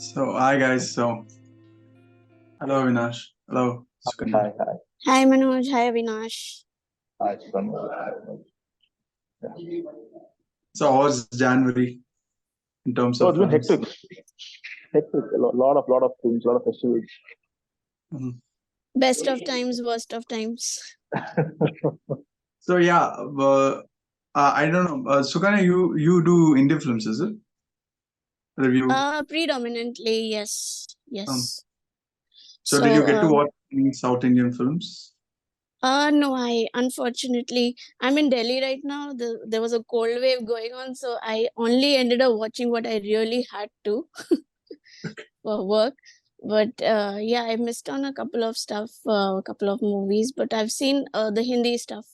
Hi guys. Hello Avinash. Hello Sukanya. Hi, hi. Hi Manoj, hi Avinash. Hi, Sukanya. So, how's January in terms So of it's been films? hectic. Hectic. A lot of things, a lot of festivals. Mhm. Best of times, worst of times. So yeah, I don't know. Sukanya, you do Indian films, is it? Review. Predominantly, yes. Um, Yes. so did So you get to watch any South Indian films? no, I unfortunately I'm in Delhi right now. There was a cold wave going on, so I only ended up watching what I really had to for work. But yeah, I missed on a couple of stuff, a couple of movies, but I've seen the Hindi stuff.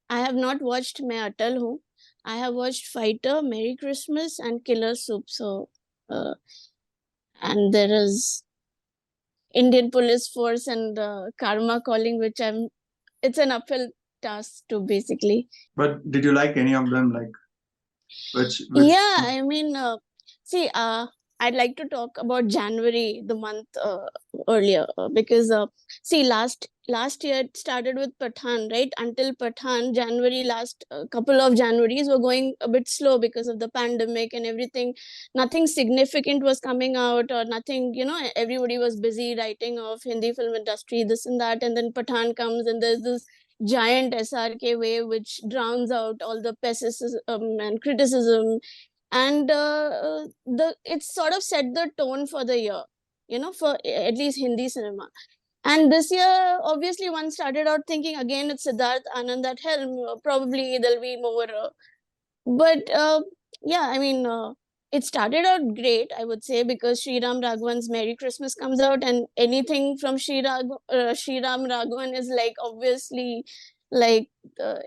I have not watched Main Atal Hoon. I have watched Fighter, Merry Christmas, and Killer Soup. So, and there is Indian Police Force and Karma Calling, which it's an uphill task to basically. But did you like any of them? Like which? Yeah, I mean, see, I'd like to talk about January, the month earlier, because see, last year it started with Pathan, right? Until Pathan, January last couple of Januaries were going a bit slow because of the pandemic and everything. Nothing significant was coming out, or nothing. Everybody was busy writing of Hindi film industry, this and that, and then Pathan comes, and there's this giant SRK wave which drowns out all the pessimism and criticism, and the it's sort of set the tone for the year, for at least Hindi cinema. And this year, obviously, one started out thinking again it's Siddharth Anand at helm. Probably there'll be more, but yeah, I mean. It started out great, I would say, because Sri Ram Raghavan's Merry Christmas comes out, and anything from Sri Ram Raghavan is like obviously like uh,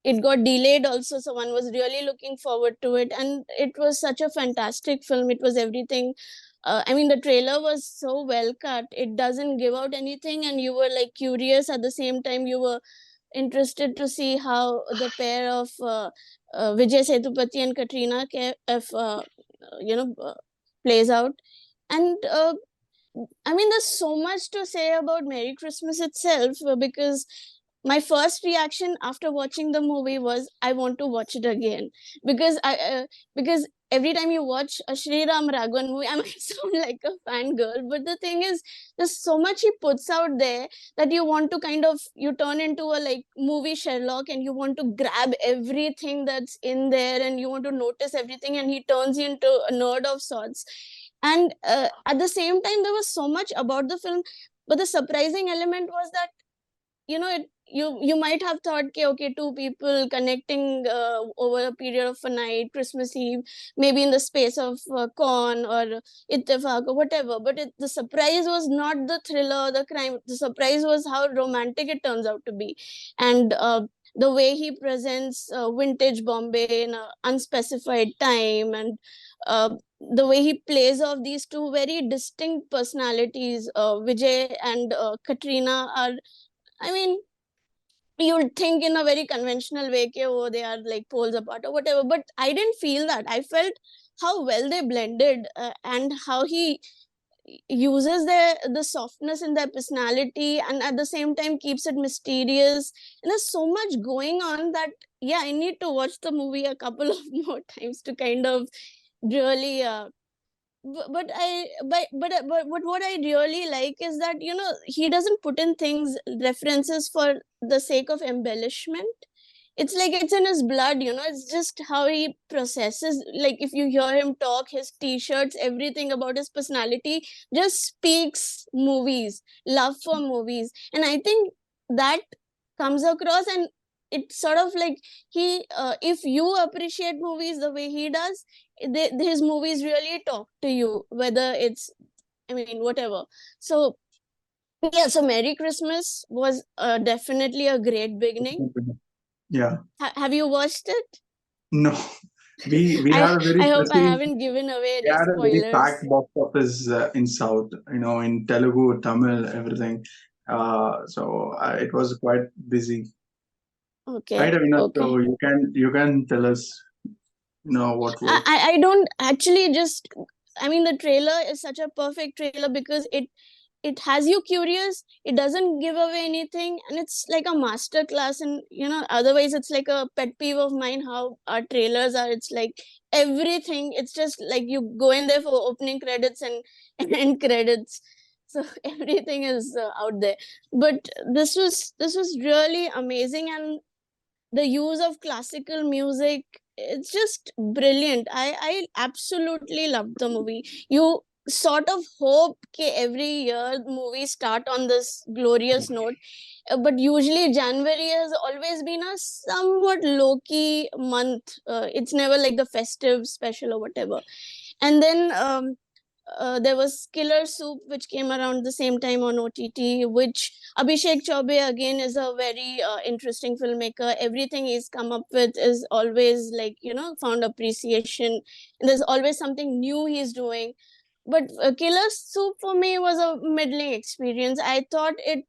it got delayed also, so one was really looking forward to it, and it was such a fantastic film. It was everything. I mean, the trailer was so well cut, it doesn't give out anything, and you were like curious at the same time. You were interested to see how the pair of Vijay Sethupathi and Katrina Kaif, plays out. And I mean, there's so much to say about Merry Christmas itself, because my first reaction after watching the movie was I want to watch it again, because because every time you watch a Sri Ram Raghavan movie, I might sound like a fangirl, but the thing is, there's so much he puts out there that you want to kind of, you turn into a like movie Sherlock, and you want to grab everything that's in there, and you want to notice everything, and he turns you into a nerd of sorts. And at the same time, there was so much about the film, but the surprising element was that, you might have thought, okay, two people connecting over a period of a night, Christmas Eve, maybe in the space of con or ittifaq or whatever, but the surprise was not the thriller, the crime. The surprise was how romantic it turns out to be. And the way he presents vintage Bombay in an unspecified time, and uh, the way he plays off these two very distinct personalities, Vijay and Katrina, are, I mean, you'll think in a very conventional way, okay, oh, they are like poles apart or whatever. But I didn't feel that. I felt how well they blended, and how he uses the softness in their personality, and at the same time keeps it mysterious. And there's so much going on that, yeah, I need to watch the movie a couple of more times to kind of really but what I really like is that, he doesn't put in things, references for the sake of embellishment. It's like it's in his blood. It's just how he processes. Like, if you hear him talk, his t-shirts, everything about his personality just speaks movies, love for movies. And I think that comes across, and it's sort of like he if you appreciate movies the way he does, his movies really talk to you, whether it's, I mean, whatever. So yeah, so Merry Christmas was definitely a great beginning. Yeah. Have you watched it? No. We I had a very I hope I pretty. haven't given away We any had a very packed spoilers. box office in South. In Telugu, Tamil, everything. So it was quite busy. Right, Okay, Avinash? okay. So you can tell us, what I was. I don't actually just I mean, the trailer is such a perfect trailer because it has you curious, it doesn't give away anything, and it's like a master class. And otherwise it's like a pet peeve of mine how our trailers are. It's like everything, it's just like you go in there for opening credits and end credits, so everything is out there. But this was really amazing, and the use of classical music, it's just brilliant. I absolutely loved the movie. You sort of hope every year movies start on this glorious note. But usually January has always been a somewhat low-key month. It's never like the festive special or whatever. And then there was Killer Soup, which came around the same time on OTT, which Abhishek Chaubey again is a very interesting filmmaker. Everything he's come up with is always like, found appreciation. And there's always something new he's doing. But Killer Soup for me was a middling experience. I thought it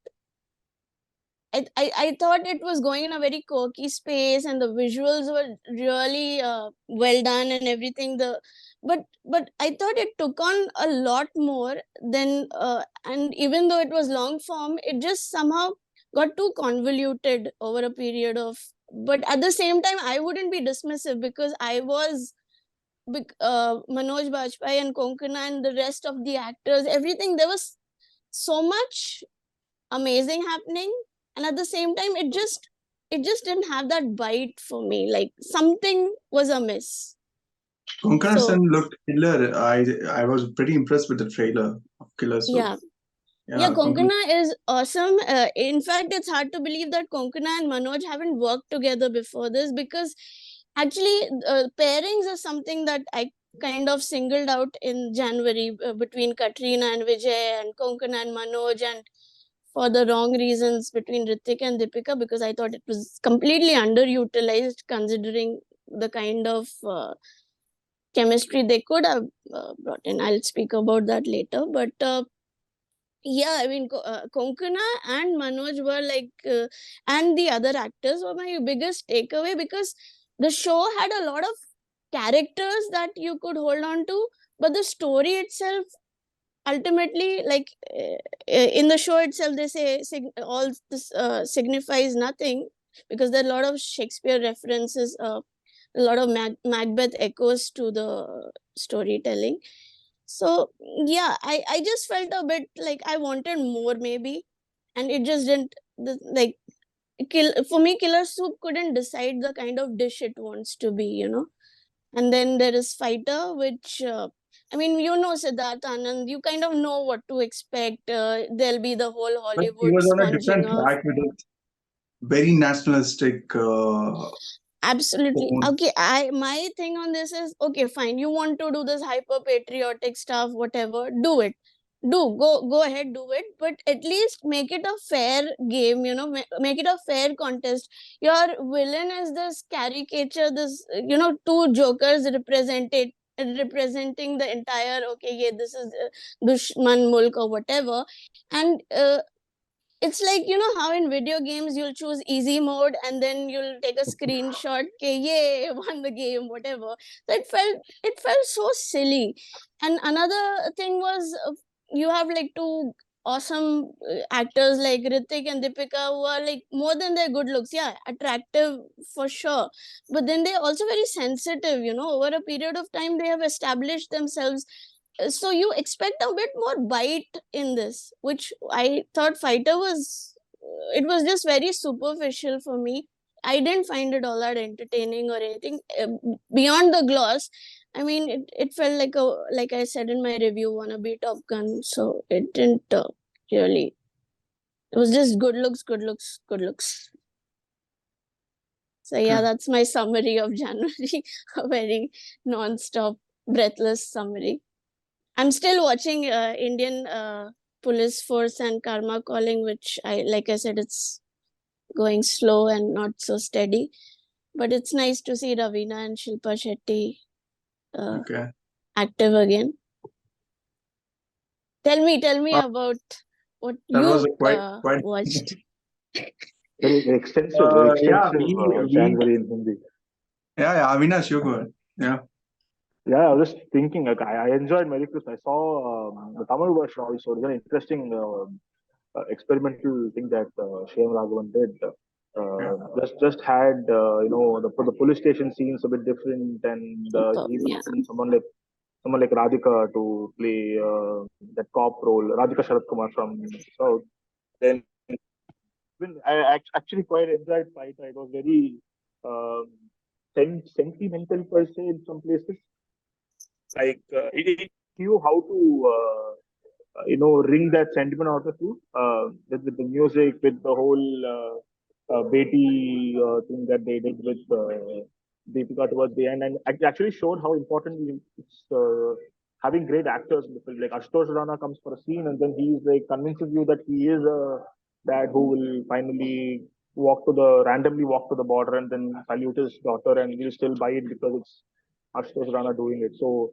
was going in a very quirky space, and the visuals were really well done and everything. But I thought it took on a lot more than and even though it was long form, it just somehow got too convoluted over a period of. But at the same time, I wouldn't be dismissive because I was Manoj Bajpayee and Konkana and the rest of the actors, everything, there was so much amazing happening, and at the same time it just didn't have that bite for me. Like something was amiss. Konkana So Sen looked killer. I was pretty impressed with the trailer of Killer Soup. yeah, Yeah, Konkana is awesome. In fact, it's hard to believe that Konkana and Manoj haven't worked together before this, because actually pairings are something that I kind of singled out in January, between Katrina and Vijay and Konkana and Manoj, and for the wrong reasons between Ritik and Deepika, because I thought it was completely underutilized considering the kind of chemistry they could have brought in. I'll speak about that later. But yeah, I mean, Konkana and Manoj were like, and the other actors were my biggest takeaway, because the show had a lot of characters that you could hold on to, but the story itself ultimately, like in the show itself, they say all this signifies nothing, because there are a lot of Shakespeare references, a lot of Macbeth echoes to the storytelling. So yeah, I just felt a bit like I wanted more maybe, and it just didn't. Like for me, Killer Soup couldn't decide the kind of dish it wants to be, And then there is Fighter, which I mean, Siddharth Anand, you kind of know what to expect. There'll be the whole but he Hollywood was on a sponging different of. track with a very nationalistic Absolutely. tone. Okay, my thing on this is, okay, fine. You want to do this hyper patriotic stuff, whatever, do it. Go ahead, do it. But at least make it a fair game, make it a fair contest. Your villain is this caricature, this, two jokers representing the entire, okay, yeah, this is Dushman Mulk or whatever. And it's like, how in video games you'll choose easy mode and then you'll take a screenshot, okay, yay, won the game, whatever. So it felt so silly. And another thing was, you have like two awesome actors like Ritik and Deepika, who are like, more than their good looks, yeah, attractive for sure, but then they're also very sensitive. Over a period of time they have established themselves. So you expect a bit more bite in this, which I thought Fighter was. It was just very superficial for me. I didn't find it all that entertaining or anything beyond the gloss. I mean, it felt like I said in my review, wannabe Top Gun. So it didn't really. It was just good looks, good looks, good looks. So yeah, Okay. that's my summary of January. A very non-stop, breathless summary. I'm still watching Indian Police Force and Karma Calling, which like I said, it's going slow and not so steady. But it's nice to see Ravina and Shilpa Shetty Okay. active again. Tell me Uh, about what that was you a quite watched. Very extensive, yeah, we January in Hindi. yeah, Avinash, you go ahead. Yeah. Yeah, I was just thinking, like, I enjoyed Merry Christmas. I saw the Tamil version also. It's an interesting experimental thing that Shyam Raghavan did. Yeah. Just had the police station scenes a bit different, and he Yeah. brought in someone like Radhika to play that cop role. Radhika Sharat Kumar from South. Then even actually quite enjoyed fight. It was very um, sentimental per se in some places. Like it knew how to wring that sentiment out of you with the music, with the whole Beti thing that they did with Deepika towards the end, and it actually showed how important it's having great actors in the film. Like Ashutosh Rana comes for a scene, and then he's like convinces you that he is a dad who will finally randomly walk to the border and then salute his daughter, and we'll still buy it because it's Ashutosh Rana doing it. So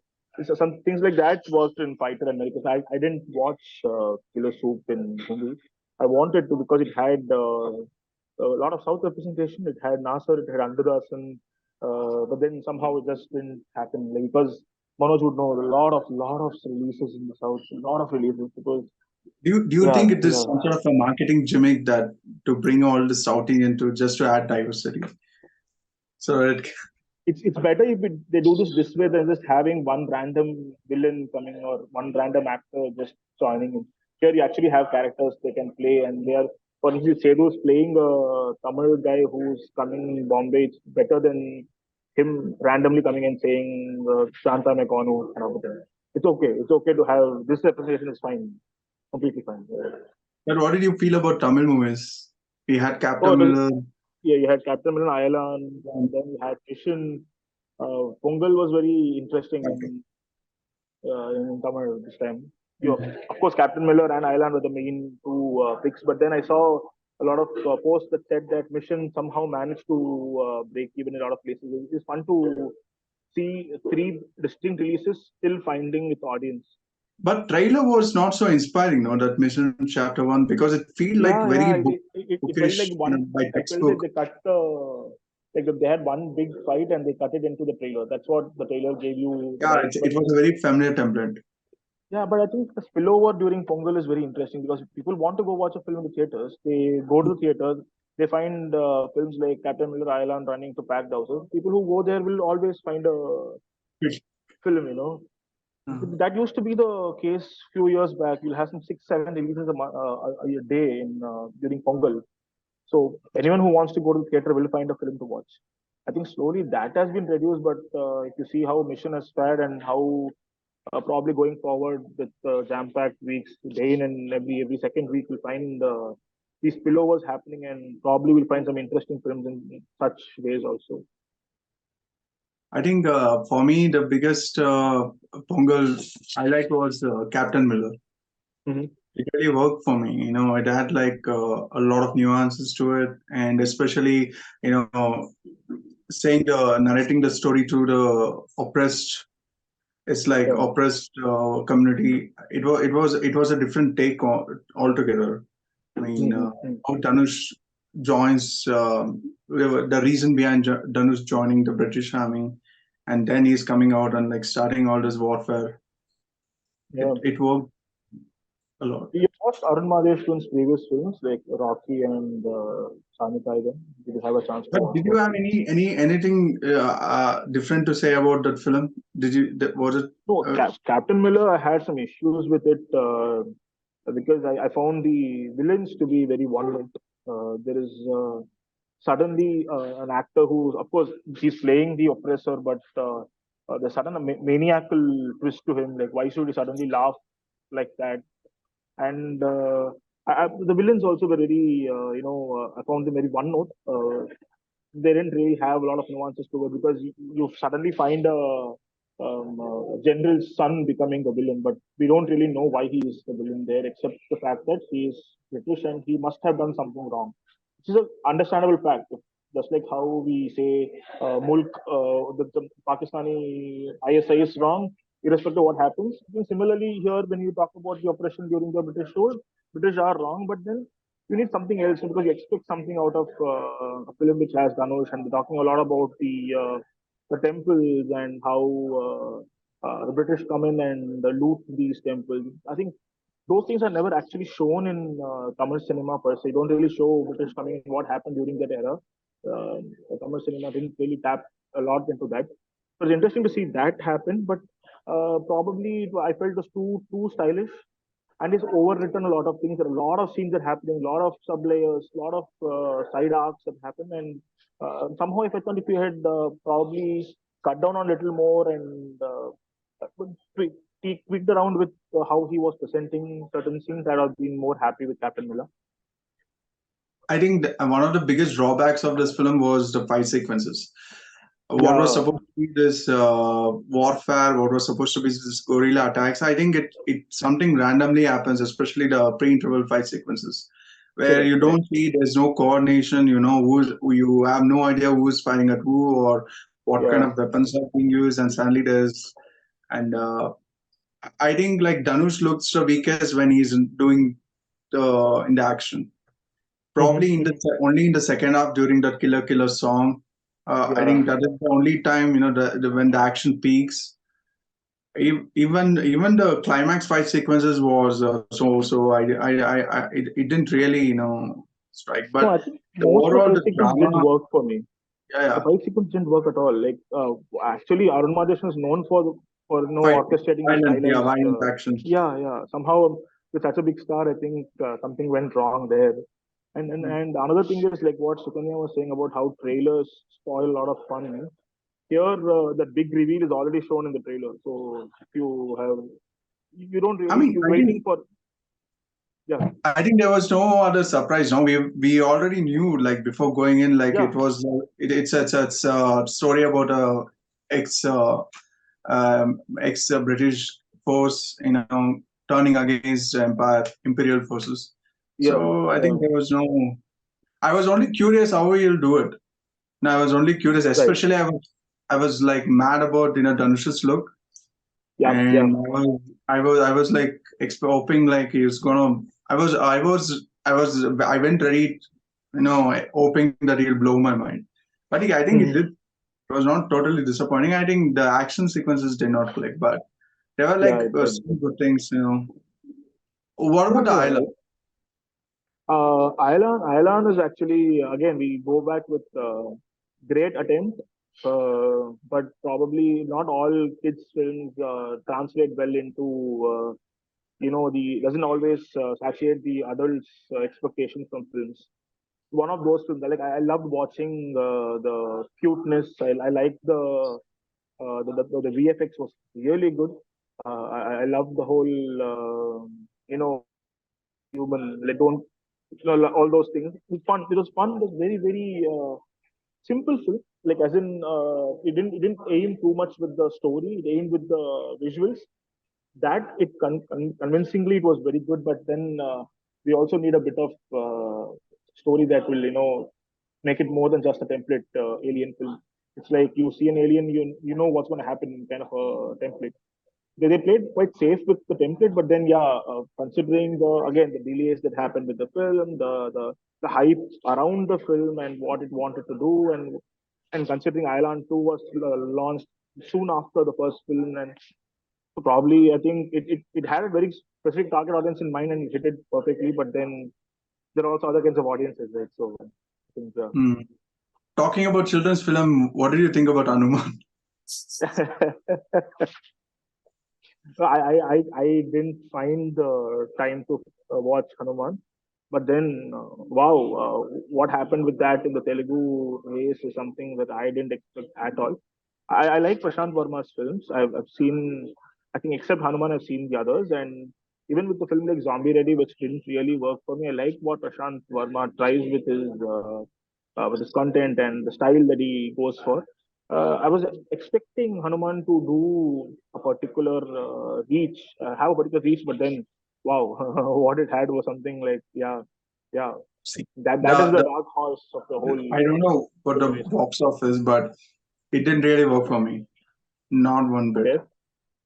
some things like that worked in Fighter and America. I didn't watch Killer Soup in Hindi. I wanted to because it had a lot of South representation. It had Nasser, it had Andhurasan, but then somehow it just didn't happen. Like, because Manoj would know a lot of releases in the South, a lot of releases because Do you yeah, think it is yeah. some sort of a marketing gimmick that to bring all the Southing into just to add diversity? So it It's better if they do this way than just having one random villain coming or one random actor just joining in. Here you actually have characters they can play, and they are. For instance, Sedu's playing a Tamil guy who's coming in Bombay. It's better than him randomly coming and saying Shanta Mekonu and all that. It's okay. It's okay to have this representation is fine, completely fine. But what did you feel about Tamil movies? We had Oh, Captain Miller. yeah, you had Captain Milan Ireland, and then you had Mission. Pongal was very interesting Okay. in Tamil this time. Of course, Captain Miller and Island were the main two picks, but then I saw a lot of posts that said that Mission somehow managed to break even in a lot of places. It is fun to see three distinct releases still finding its audience. But trailer was not so inspiring, no, that Mission Chapter 1, because it feel like Yeah, very yeah. It felt like bookish, by I felt like textbook. they cut like they had one big fight and they cut it into the trailer. That's what the trailer gave you the Yeah, vibe. it was a very familiar template. Yeah, but I think the spillover during Pongal is very interesting because if people want to go watch a film in the theaters, they go to the theaters, they find films like Captain Miller Island running to packed houses. People who go there will always find a film. Uh, That used to be the case few years back. You'll have some 6, 7 releases a day in during Pongal. So anyone who wants to go to the theater will find a film to watch. I think slowly that has been reduced, but if you see how Mission has fared and how probably going forward with jam-packed weeks, day in and every second week, we'll find these spillovers happening, and probably we'll find some interesting films in such ways also. I think for me, the biggest Pongal highlight was Captain Miller. Mm-hmm. It really worked for me. It had like a lot of nuances to it, and especially, narrating the story to the oppressed. It's like Yeah. oppressed community. It was a different take altogether. I mean, Mm-hmm. how Dhanush joins the reason behind Dhanush joining the British Army, and then he's coming out and like starting all this warfare. Yeah. It worked a lot. You watched Arun Madheshwar's previous films like Rocky and Sani Tiger. Did you have a chance to But watch did you those have films? anything different to say about that film? Was it? No, Uh, Captain Miller, I had some issues with it because I found the villains to be very one-note. There is suddenly an actor who, of course, he's playing the oppressor, but there's sudden maniacal twist to him. Like, why should he suddenly laugh like that? And the villains also were very, I found them very one-note. They didn't really have a lot of nuances to it because you suddenly find a general's son becoming the villain, but we don't really know why he is the villain there, except the fact that he is British and he must have done something wrong, which is an understandable fact. Just like how we say Mulk, the Pakistani ISI is wrong, irrespective of what happens. Similarly, here when you talk about the oppression during the British rule, British are wrong, but then you need something else because you expect something out of a film which has Dhanush, and we're talking a lot about the the temples and how the British come in and loot these temples. I think those things are never actually shown in Tamil cinema per se. Don't really show British coming in, what happened during that era. Tamil cinema didn't really tap a lot into that. It was interesting to see that happen, but probably I felt it was too stylish, and it's overwritten a lot of things. There are a lot of scenes that are happening, a lot of sub layers, a lot of side arcs that happen, and somehow if I thought if you had probably cut down on a little more and tweak, tweaked around with how he was presenting certain scenes, I'd have been more happy with Captain Miller. I think one of the biggest drawbacks of this film was the fight sequences. What Yeah. was supposed to be this warfare, what was supposed to be this guerrilla attacks, I think it something randomly happens, especially the pre-interval fight sequences, where Correct, you don't see, there's no coordination, you have no idea who's fighting at who or what kind Yeah. of weapons are being used, and suddenly and I think like Dhanush looks the weakest when he's doing in the action. Probably only in the second half during that Killer Killer song. I Yeah. think that is the only time when the action peaks. Even the climax fight sequences was it didn't really strike. No, But I think the most of the overall fight the sequence didn't drama, work for me. The yeah, fight sequence didn't work at all. Like actually, Arun Majesh is known for fight orchestrating the violence, stylized. violent action. Yeah. Somehow with such a big star, I think something went wrong there. And another thing is like what Sukanya was saying about how trailers spoil a lot of fun. Here, that big reveal is already shown in the trailer. So if you don't I really, mean, you're I think waiting for, yeah, I think there was no other surprise. No, we already knew like before going in, like yeah, it was it's a story about a ex ex British force, turning against imperial forces. yeah, So I think there was no. I was only curious how he'll do it. And I was only curious, right, especially I was like mad about Dhanush's look, yeah. and I was like hoping like he was gonna. I went ready, hoping that he'll blow my mind. But I think it Mhm. did. It was not totally disappointing. I think the action sequences did not click, but there were Yeah, like it did. some good things. What about the Yeah. island? Island is actually again we go back with great attempt, but probably not all kids films translate well into the doesn't always satiate the adults' expectations from films. One of those films, like I loved watching the cuteness. I like the VFX was really good. I love the whole human like don't all those things. It was fun. It was fun. It was very simple film. Like as in it didn't aim too much with the story. It aimed with the visuals. That it convincingly it was very good. But then we also need a bit of story that will make it more than just a template alien film. It's like you see an alien, you know what's going to happen, kind of a template. They played quite safe with the template, but then yeah, considering the delays that happened with the film, the hype around the film and what it wanted to do, and considering Island 2 was launched soon after the first film, and so probably I think it had a very specific target audience in mind and it hit it perfectly. But then there are also other kinds of audiences, right? So I think Hmm. Talking about children's film, what did you think about Hanuman? so I didn't find the time to watch Hanuman. But then, wow, what happened with that in the Telugu race is something that I didn't expect at all. I like Prashant Verma's films. I've seen, I think, except Hanuman, I've seen the others. And even with the film like Zombie Ready, which didn't really work for me, I like what Prashant Verma tries with his content and the style that he goes for. I was expecting Hanuman to do a particular have a particular reach, but then, wow, what it had was something like, yeah, See, that is the the the dark horse of the whole I don't know what the race. box office, but it didn't really work for me. Not one bit. Okay.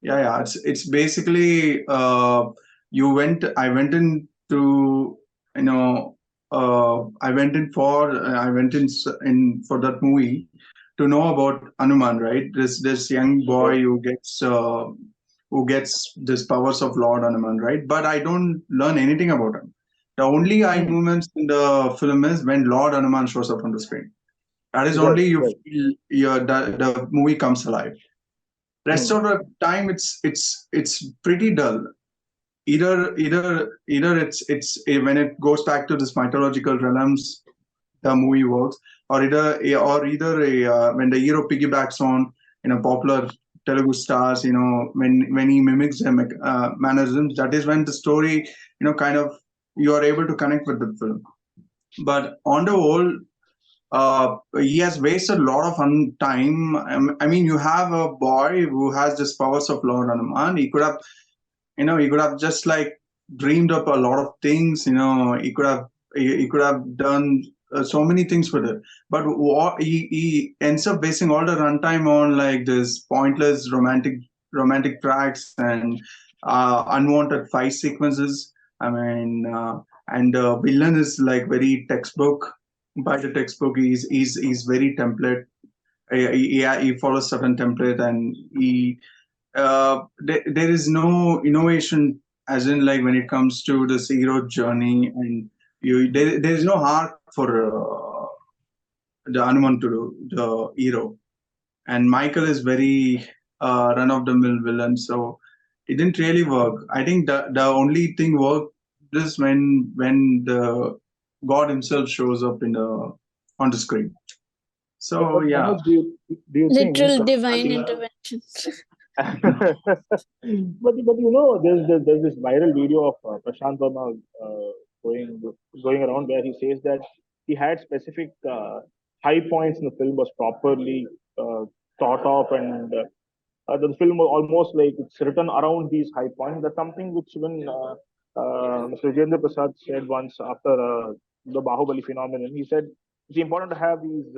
Yeah. It's basically I went in to you know I went in for I went in for that movie to to know about Hanuman, right? This young boy who gets this powers of Lord Hanuman, right? But I don't learn anything about him. The only eye movements in the film is when Lord Hanuman shows up on the screen. That is only you feel the movie comes alive. Rest of the time, it's pretty dull. Either it's when it goes back to this mythological realms, the movie works, or either when the hero piggybacks on popular Telugu stars, when he mimics their mannerisms, that is when the story kind of you are able to connect with the film. But on the whole, he has wasted a lot of time. I mean, you have a boy who has this powers of Lord Hanuman. He could have just like dreamed up a lot of things. He could have done so many things with it. But what he ends up basing all the runtime on like this pointless romantic tracks and unwanted fight sequences. I mean, and the villain is like very textbook. By the textbook, he's very template. He follows certain template, and there is no innovation, as in like when it comes to this hero journey, and there is no heart for the Hanuman to do, the hero. And Michael is very run of the mill villain, so it didn't really work. I think the only thing worked is when the God himself shows up on the screen. So But yeah. Manoj, do you think Literal divine intervention. but there's this viral video of Prashant Verma going around where he says that he had specific high points in the film was properly thought of, and the film was almost like it's written around these high points. That's something which when Mr. Vijayendra Prasad said once after the Bahubali phenomenon, he said it's important to have these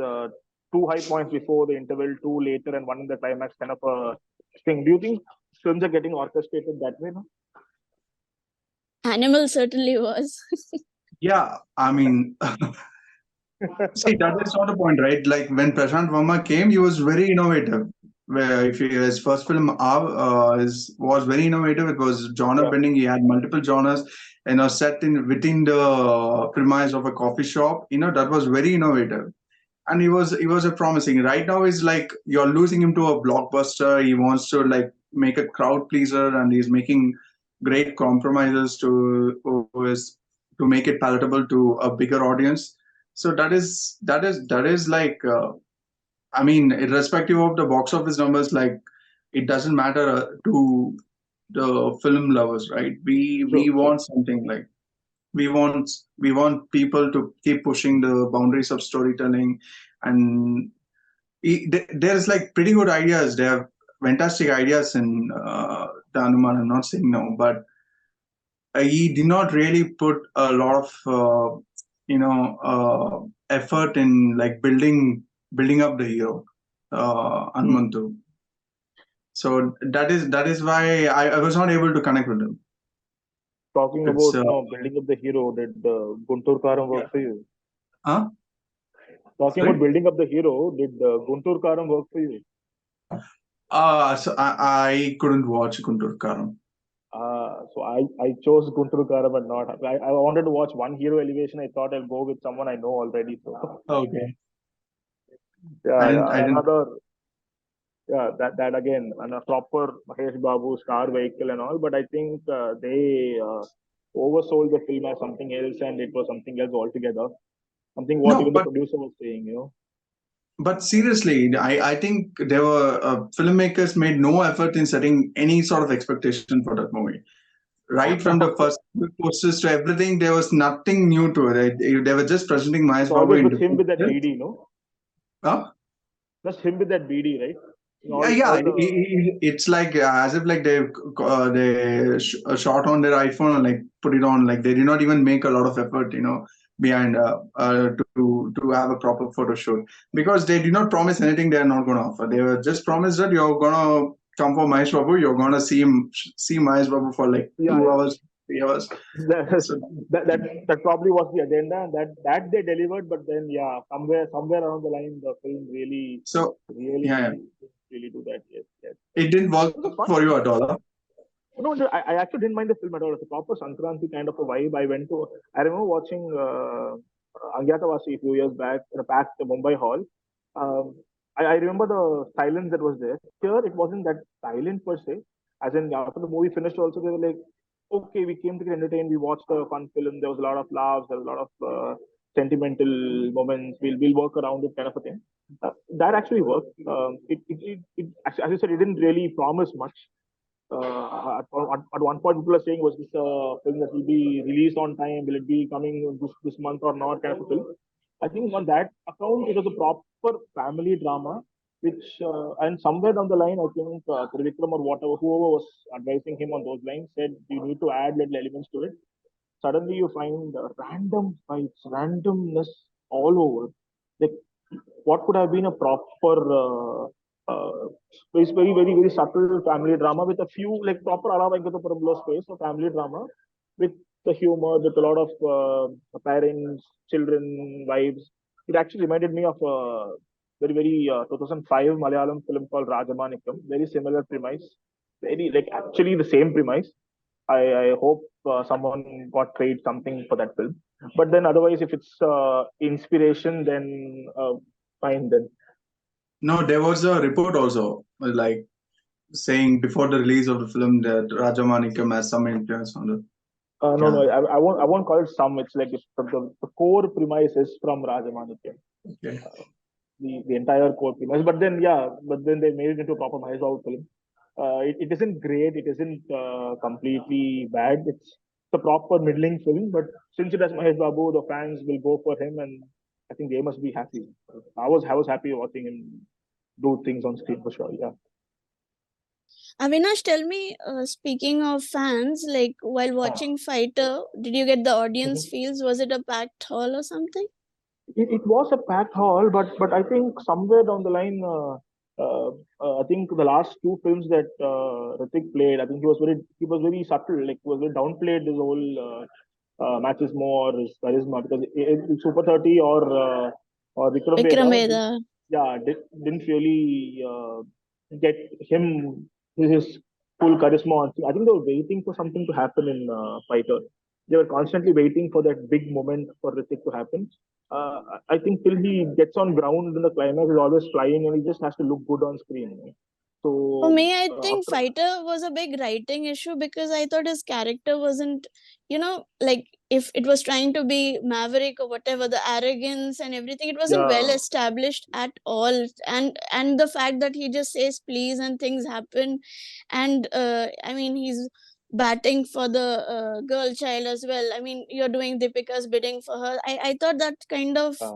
two high points before the interval, two later, and one in the climax, kind of a thing. Do you think films are getting orchestrated that way now? Animal certainly was. Yeah, I mean, see, that is not the point, right? Like when Prashant Verma came, he was very innovative. Where if his first film was very innovative. It was genre bending. He had multiple genres, set within the premise of a coffee shop. That was very innovative, and he was a promising. Right now, is like you're losing him to a blockbuster. He wants to like make a crowd pleaser, and he's making great compromises to make it palatable to a bigger audience. So that is like I mean, irrespective of the box office numbers, like it doesn't matter to the film lovers, right? We want something like we want people to keep pushing the boundaries of storytelling, and there's like pretty good ideas. They have fantastic ideas in the Hanuman. I'm not saying no, but he did not really put a lot of effort in like building up the hero Hanumantu. So that is why I was not able to connect with him. Talking It's about building up the hero, did Guntur Karam work for you? huh? Talking Sorry? about building up the hero, did Guntur Karam work for you? So I couldn't watch Guntur Karam. So I chose Guntur Karam and not. I wanted to watch one hero elevation. I thought I'll go with someone I know already. So Okay. yeah, I didn't. another that again, and a proper Mahesh Babu star vehicle and all. But I think they oversold the film as something else, and it was something else altogether. Something what No, even the but producer was saying. seriously, I think there were filmmakers made no effort in setting any sort of expectation for that movie. Right from the first posters to everything, there was nothing new to it. They were just presenting Mahesh It's Babu always in with him different with that styles. BD, no? Huh? Just him with that BD, right? Yeah. All the It's like as if like they shot on their iPhone and like put it on. Like they did not even make a lot of effort, behind to have a proper photo shoot, because they did not promise anything they are not going to offer. They were just promised that you're going to come for Mahesh Babu. You're going to see Mahesh Babu for like 2 hours 3 hours. that, So that probably was the agenda, and that they delivered. But then, yeah, somewhere along the line, the film so yeah, yeah. really do that. Yes, yes. It didn't work It was a fun for you film. at all. Huh? No, I actually didn't mind the film at all. It's a proper Sankranti kind of a vibe. I remember watching Angyatavasi a few years back in a packed Mumbai hall. Um, I remember the silence that was there. Here, it wasn't that silent per se. As in, after the movie finished, also, they were like, okay, we came to get entertained. We watched a fun film. There was a lot of laughs. There was a lot of sentimental moments. We'll work around it, kind of a thing. That actually worked. As you said, it didn't really promise much. At one point, people are saying, was this a film that will be released on time? Will it be coming this month or not? Kind of a film. I think on that account, it was a proper family drama, and somewhere down the line, I think Trivikram or whatever, whoever was advising him on those lines, said you need to add little elements to it. Suddenly, you find random fights, randomness all over. Like, what could have been a proper it's very subtle family drama with a few like proper Ala Venkatapuramlo space of family drama with the humor, with a lot of parents, children, wives. It actually reminded me of a very 2005 Malayalam film called Rajamanikam. Very similar premise, very like actually the same premise. I hope someone got paid something for that film. But then otherwise, if it's inspiration, then fine then. No, there was a report also, like saying before the release of the film that Rajamanikam has some influence on the. No, Yeah. I won't call it some. It's like the core premise is from Rajamanikam. Okay. The entire core premise. But then they made it into a proper Mahesh Babu film. It isn't great. It isn't completely bad. It's a proper middling film. But since it has Mahesh Babu, the fans will go for him, and I think they must be happy. I was happy watching him do things on screen for sure. Yeah. Avinash, tell me, speaking of fans, like while watching Fighter, did you get the audience Mhm. feels? Was it a packed hall or something? It was a packed hall, but I think somewhere down the line, I think the last two films that Ritik played, I think he was very subtle, like he was very downplayed his whole matches more his charisma because Super 30 or Vikram Vikram Vedha, Vedha. didn't really get him his full charisma on screen. I think they were waiting for something to happen in Fighter. They were constantly waiting for that big moment for Ritik to happen. I think till he gets on ground in the climax, he's always flying and he just has to look good on screen. For So me, I think after Fighter was a big writing issue because I thought his character wasn't, like if it was trying to be maverick or whatever, the arrogance and everything, it wasn't well yeah, established at all. And the fact that he just says please and things happen, and I mean he's batting for the girl child as well. I mean you're doing Deepika's bidding for her. I thought that kind of uh,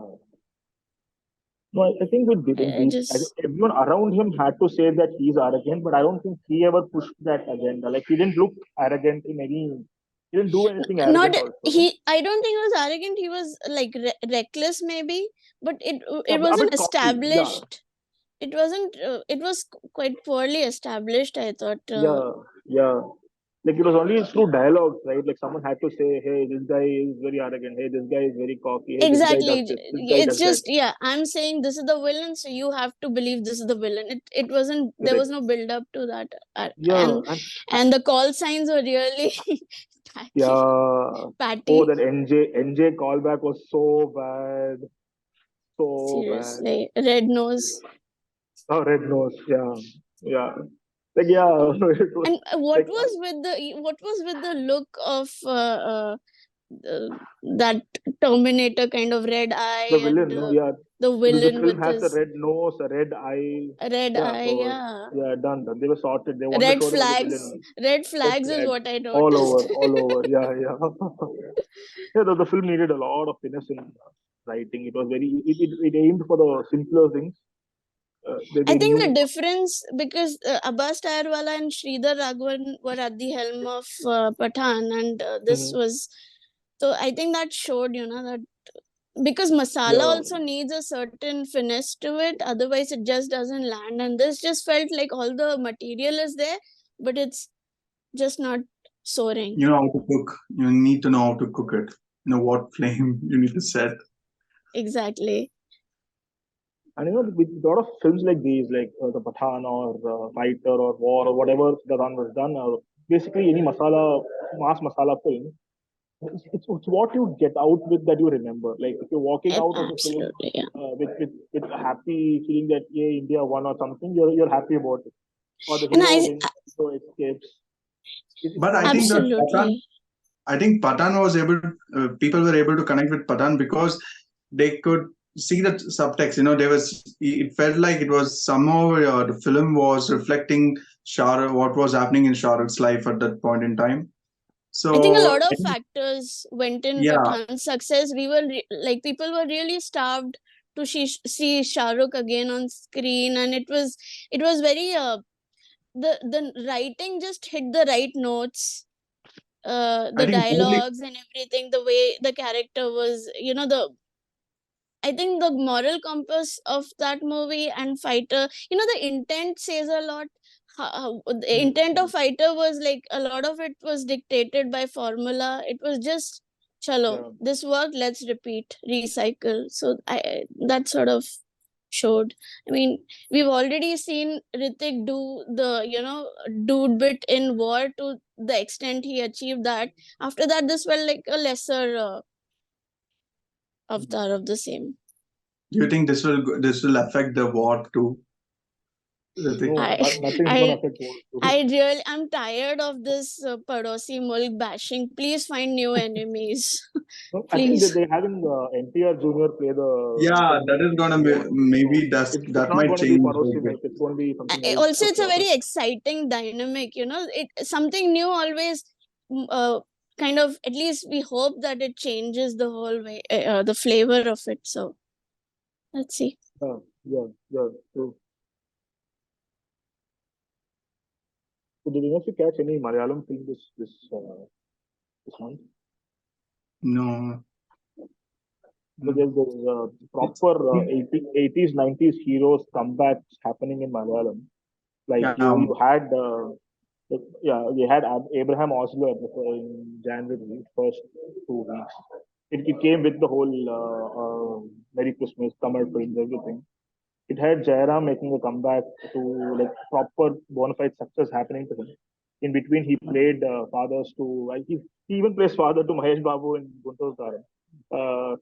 no, I think it didn't. I think just everyone around him had to say that he's arrogant, but I don't think he ever pushed that agenda. Like he didn't look arrogant in any. He didn't do anything not arrogant. Also, no. he. I don't think he was arrogant. He was like reckless maybe, but Yeah, it a wasn't bit cocky. Yeah, established. It wasn't. It was quite poorly established, I thought. yeah. Like it was only through dialogues, right? Like someone had to say, "Hey, this guy is very arrogant. Hey, this guy is very cocky. Hey, this guy does Exactly. this. This guy It's does that." just yeah. I'm saying this is the villain, so you have to believe this is the villain. It wasn't. There was Correct. no build up to that, Yeah, and and the call signs were really tacky, yeah. Oh, patty. that NJ callback was so bad, so bad. Seriously, red nose. Oh, red nose. Yeah, yeah. Like yeah, it was And like what was with the look of uh, that Terminator kind of red the eye villain. and No, yeah. the The villain film with has a his red nose, a red eye. red Yeah, eye? so Yeah, yeah, done. They were sorted. They wanted to red show him as a flags. villain. Red Red flags is flags what I all over, noticed. all over. Yeah, yeah. Yeah, the film needed a lot of finesse in writing. It was it aimed for the simpler things. I They think knew. the difference because Abbas Tayarwala and Sridhar Raghavan were at the helm of Pathan, and this Mhm. was so. I think that showed, that because masala Yeah, also needs a certain finesse to it, otherwise it just doesn't land. And this just felt like all the material is there, but it's just not soaring. You know how to cook. You need to know how to cook it. You know what flame you need to set. Exactly. And with a lot of films like these, like the Pathan or Fighter or War or whatever the run was done, basically any mass masala film, it's what you get out with that you remember. Like if you're walking out of the film Absolutely, yeah. with a happy feeling that yeah, India won or something, you're happy about it. Or the And hero wins, hero escapes. It's But not absolutely. I think Pathan was able. People were able to connect with Pathan because they could see the subtext. You know, there was. It felt like it was somehow the film was reflecting what was happening in Shah Rukh's life at that point in time. I think a So lot I of think, factors went in yeah, Pathan's success. We were like, people were really starved to see Shah Rukh again on screen, and it was very the writing just hit the right notes, I the think probably dialogues and everything, the way the character was, the I think the moral compass of that movie and Fighter, the intent says a lot. The intent of Fighter was like a lot of it was dictated by formula. It was just, chalo, yeah. this worked, let's repeat, recycle. So that sort of showed. I mean, we've already seen Ritik do the, dude bit in War to the extent he achieved that. After that, this felt like a lesser avatar of the same. do you think this will affect the war too? Ritik? No, I nothing's gonna I affect war. I'm tired of this Padosi Mulk bashing. Please find new enemies. No, I think that Please. they're having NTR Junior play the Yeah, villain that is gonna be war. So maybe it's that not might going to be change a Parosi bit. Milk. It's going to be something else Also, for it's a sure. very exciting dynamic. It something new always. Kind of, at least we hope that it changes the whole way, the flavor of it. So let's see. Yeah. So, did you also catch any Malayalam film this month? No, So no. there's It's, proper 80s 90s heroes comebacks happening in Malayalam. Like you um, had yeah, we had Abraham Osler in January first 2 weeks. It came with the whole Merry Christmas, Tamil films, everything. It had Jairam making a comeback to like proper bona fide success happening to him. In between, he played fathers to. He even plays father to Mahesh Babu in Guntur Karan.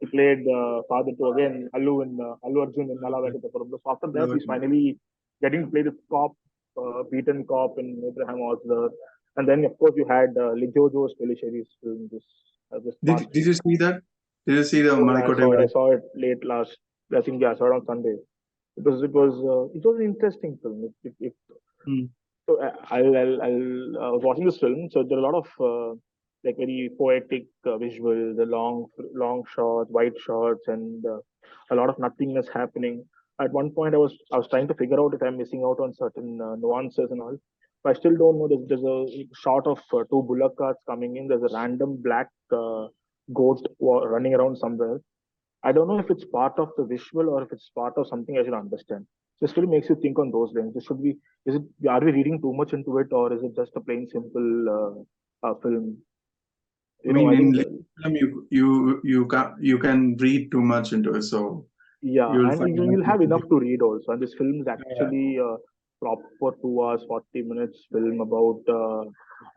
He played father to again Allu Arjun in Nala Venkatapuram. So after that, he's finally getting to play the cop, beaten cop in Abraham Osler. And then of course you had Lijo Joe's Pelisheri's film this past did week. you see that? Did you see the Oh yeah, Malikote I guy? saw it late last. I think yeah, I saw it on Sunday. It was an interesting film. Hmm. So I was watching this film. So there are a lot of like very poetic visuals, the long shots, wide shots, and a lot of nothingness happening. At one point, I was trying to figure out if I'm missing out on certain nuances and all. But I still don't know. There's a shot of two bullock carts coming in. There's a random black goat running around somewhere. I don't know if it's part of the visual or if it's part of something I should understand. So it still makes you think on those lines. Are we reading too much into it, or is it just a plain simple film? I mean, I in think little film, you can read too much into it, so yeah, you'll and find you'll have enough it. to read also. And this film is Yeah. actually a proper 2 hours 40 minutes film about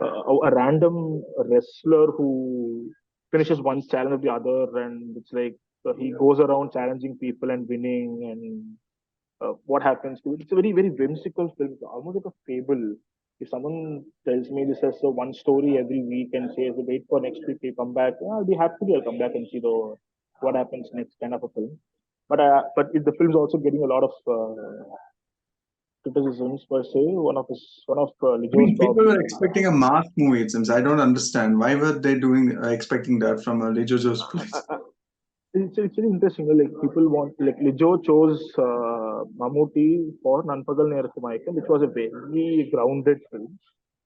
a random wrestler who finishes one challenge of the other, and it's like he goes around challenging people and winning, and what happens to it. It's a very, very whimsical film, almost like a fable. If someone tells me this as a one story every week and says, wait for next week, you come back, yeah, I'll be happy. I'll come back and see the what happens next kind of a film. But the film's also getting a lot of criticisms per se. One of I Lijo's mean, people probably were expecting a mass movie. It seems I don't understand why were they doing expecting that from a Lee Jojo's I, place. I, it's really interesting. Like people want like Lijo chose Mammootty for Nanpagal Nerathumayakam, which was a very grounded film,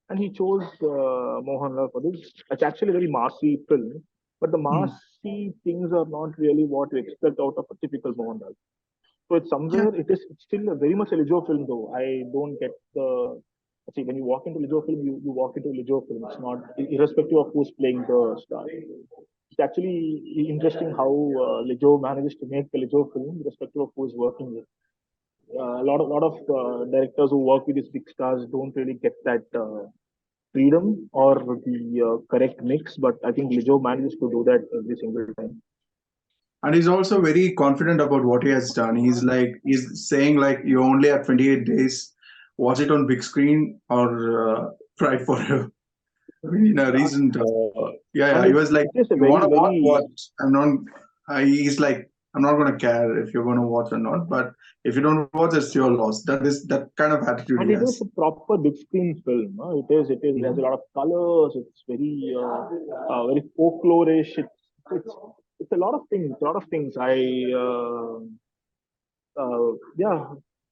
and he chose Mohanlal for this. It's actually a very massy film, but the Hmm. massy things are not really what you expect out of a typical Mohanlal. So it's Yeah, somewhere it's still very much a Lijo film though. I don't get the See, when you walk into Lijo film, you walk into Lijo film. It's not irrespective of who's playing the star. It's actually interesting how Lijo manages to make the Lijo film, irrespective of who's working with. A lot of directors who work with these big stars don't really get that freedom or the correct mix, but I think Lijo manages to do that every single time. And he's also very confident about what he has done. He's saying like you only have 28 days, watch it on big screen or try for a recent And he was like, it is a you want very, to watch very what I'm not he's like, I'm not going to care if you're going to watch or not, but if you don't watch, it's your loss. That kind of attitude he and it is has. a proper big screen film. It has a lot of colors. It's very folklorish. It's it's a lot of things. A lot of things. Yeah.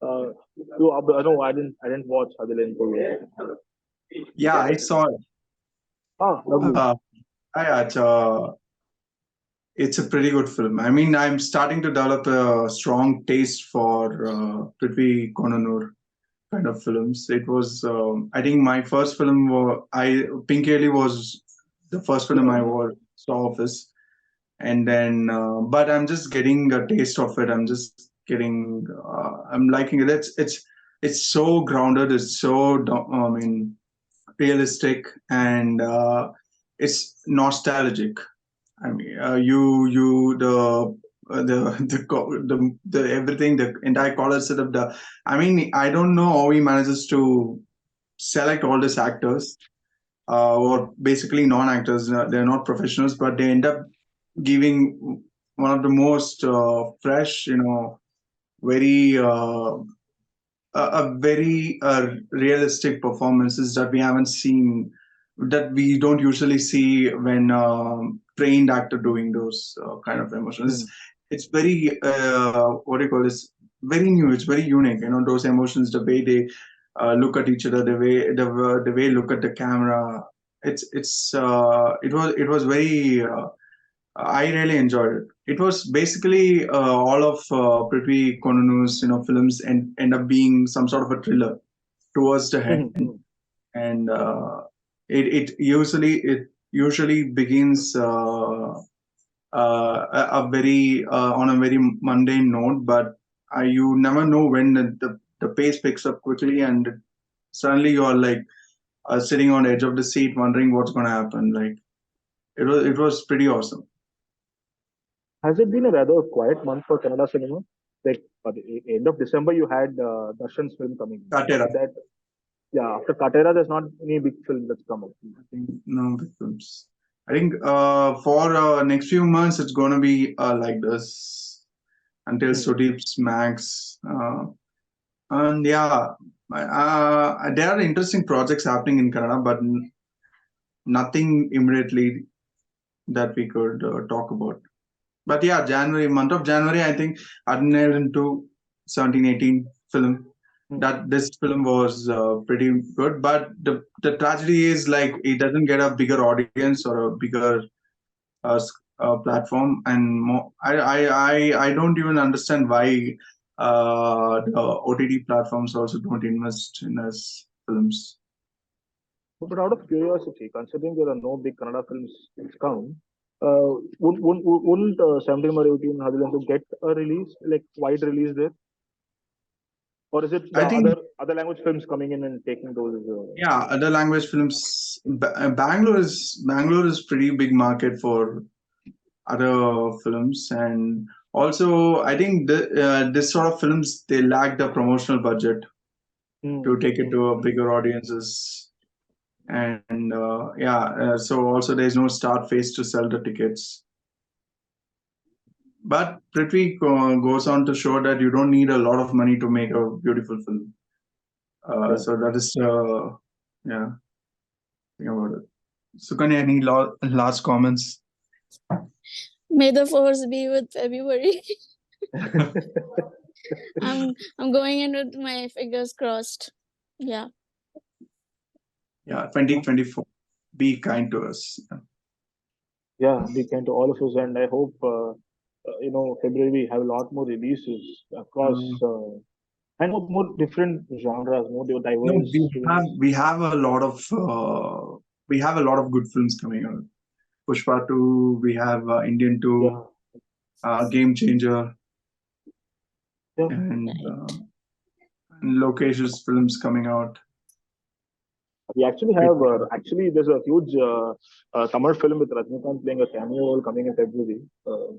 No, I didn't watch Adilan. Yeah, I saw it. Ah, lovely. uh, it's a pretty good film. I mean, I'm starting to develop a strong taste for Prithvi Konanur kind of films. It was, I think, my first film. Pink Eli was the first film I saw of his, and then, but I'm just getting a taste of it. I'm liking it. It's so grounded. It's so, I mean, realistic, and it's nostalgic. I mean, the everything, the entire color setup. I mean, I don't know how he manages to select all these actors, or basically non-actors. They're not professionals, but they end up giving one of the most fresh, very a very realistic performances that we haven't seen, that we don't usually see when trained actor doing those kind of emotions. It's very what do you call this? Very new. It's very unique. Those emotions, the way they look at each other, the way look at the camera. It was very. I really enjoyed it. It was basically all of Prithvi Konanu's films and end up being some sort of a thriller towards the end, and it usually begins a very on a very mundane note, but you never know when the pace picks up quickly, and suddenly you are like sitting on the edge of the seat, wondering what's going to happen. Like it was pretty awesome. Has it been a rather quiet month for Kannada cinema? Like at the end of December, you had Darshan's film coming. Katera. After that, yeah, after Katera, there's not any big film that's come up. I think no big films. I think for next few months it's gonna be like this until Sudeep's Max, and yeah, there are interesting projects happening in Kannada, but nothing immediately that we could talk about. But yeah, month of January, I think Adnel into 1718 film. That this film was pretty good, but the tragedy is like it doesn't get a bigger audience or a bigger platform, and I don't even understand why the OTT platforms also don't invest in us films. But out of curiosity, considering there are no big Kannada films that's come, wouldn't 17 or 18 Hadilandu get a release, like wide release there? Or is it the I think other language films coming in and taking those? yeah, other language films. Bangalore is pretty big market for other films, and also I think this sort of films, they lack the promotional budget to take it to a bigger audiences, and so also there's no start phase to sell the tickets. But Prithvi goes on to show that you don't need a lot of money to make a beautiful film. So that is yeah, think about it. Sukanya, any last comments? May the force be with February. I'm going in with my fingers crossed. Yeah. Yeah, 2024. Be kind to us. Yeah, be kind to all of us, and I hope February we have a lot more releases across And more different genres, more No, diverse films. we have a lot of good films coming out. Pushpa 2, we have Indian 2, Yeah, Game Changer, yeah. and Right. Lokesh's films coming out. We actually have there's a huge Tamil film with Rajnikant playing a cameo role coming in February.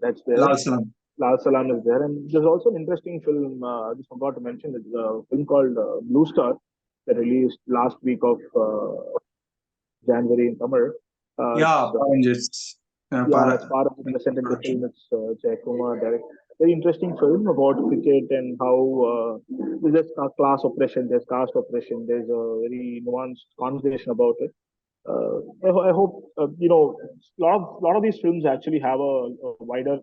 That's there. Lal Salam. Lal Salam is there, and there's also an interesting film. I just forgot to mention. It's a film called Blue Star that released last week of January in Tamil. Yeah, It's, Paranjits. it's part of the presented the film. It's Jaikumar direct. Very interesting film about cricket and how there's class oppression, there's caste oppression, there's a very nuanced conversation about it. I hope lot of these films actually have a wider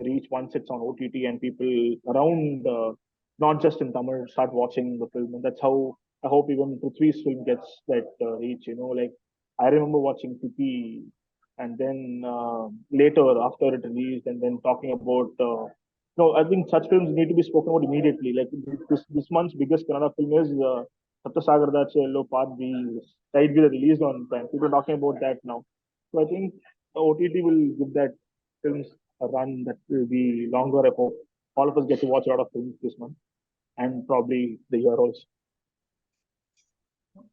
reach once it's on OTT and people around, not just in Tamil, start watching the film, and that's how I hope even Prithvi's film gets that reach. Like I remember watching Pipi, and then later after it released, and then talking about. No, I think such films need to be spoken about immediately. Like this month's biggest Kannada film is Saptasagaradache Yellow Part B, Tide be released on Prime. People are talking about that now. So I think OTT will give that films a run that will be longer. I hope all of us get to watch a lot of films this month and probably the year also.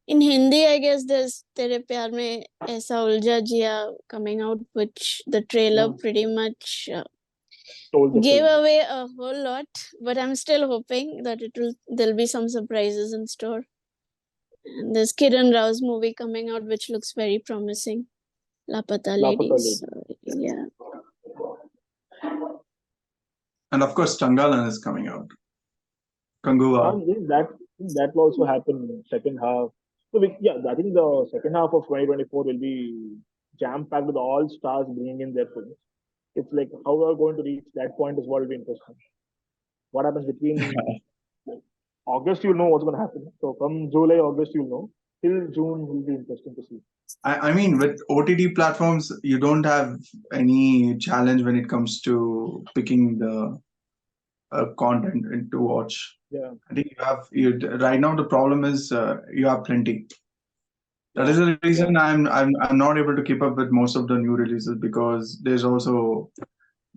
In Hindi, I guess there's Tere Pyar Mein Aisa Ulja Jiya coming out, which the trailer pretty much gave away a whole lot. But I'm still hoping that there'll be some surprises in store. And there's Kiran Rao's movie coming out, which looks very promising. Lapata Ladies. Yeah. And of course, Changalan is coming out. Kanguva. That will also happen in second half. So I think the second half of 2024 will be jam-packed with all stars bringing in their films. It's like how we are going to reach that point is what will be interesting. What happens between August, you'll know what's going to happen. So from July, August, you'll know. Till June will be interesting to see. I mean, with OTT platforms, you don't have any challenge when it comes to picking the content to watch. Yeah. I think right now the problem is you have plenty. That is the reason I'm not able to keep up with most of the new releases, because there's also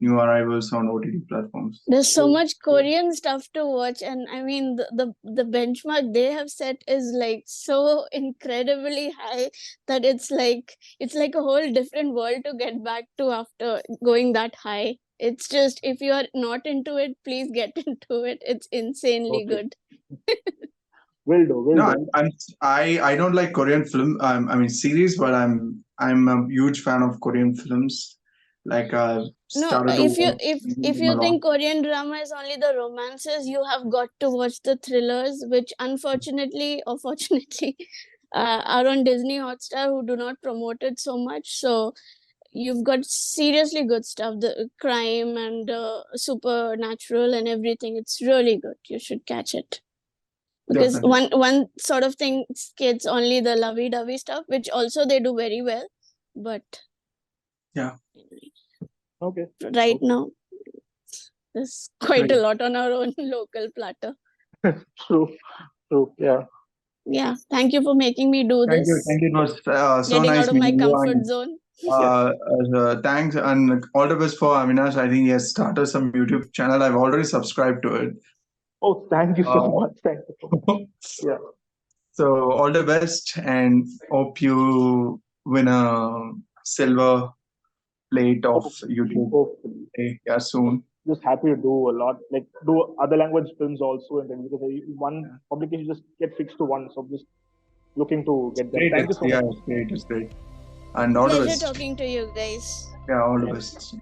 new arrivals on OTT platforms. There's so much Korean stuff to watch, and I mean the benchmark they have set is like so incredibly high that it's like a whole different world to get back to after going that high. It's just, if you are not into it, please get into it. It's insanely good. Will do. I don't like Korean film. I mean series, but I'm a huge fan of Korean films. Like if you think Korean drama is only the romances, you have got to watch the thrillers, which unfortunately or fortunately are on Disney Hotstar, who do not promote it so much. So you've got seriously good stuff, the crime and supernatural and everything. It's really good. You should catch it. Because one sort of thing kids only the lovey-dovey stuff, which also they do very well, but right now there's quite a lot on our own local platter. True. Yeah. Thank you for making me do this. Thank you. It was so getting nice out of my comfort zone. Thanks, and all the best for Avinash. I think he has started some YouTube channel. I've already subscribed to it. Oh, thank you so much. Thank you so much. Yeah. So all the best, and hope you win a silver plate of YouTube. Hopefully. Soon. Just happy to do a lot, like do other language films also, and then because one publication just get fixed to one, so I'm just looking to get that. Thank you so much. It's great. And all the best. Pleasure talking to you guys. Yeah, all the best.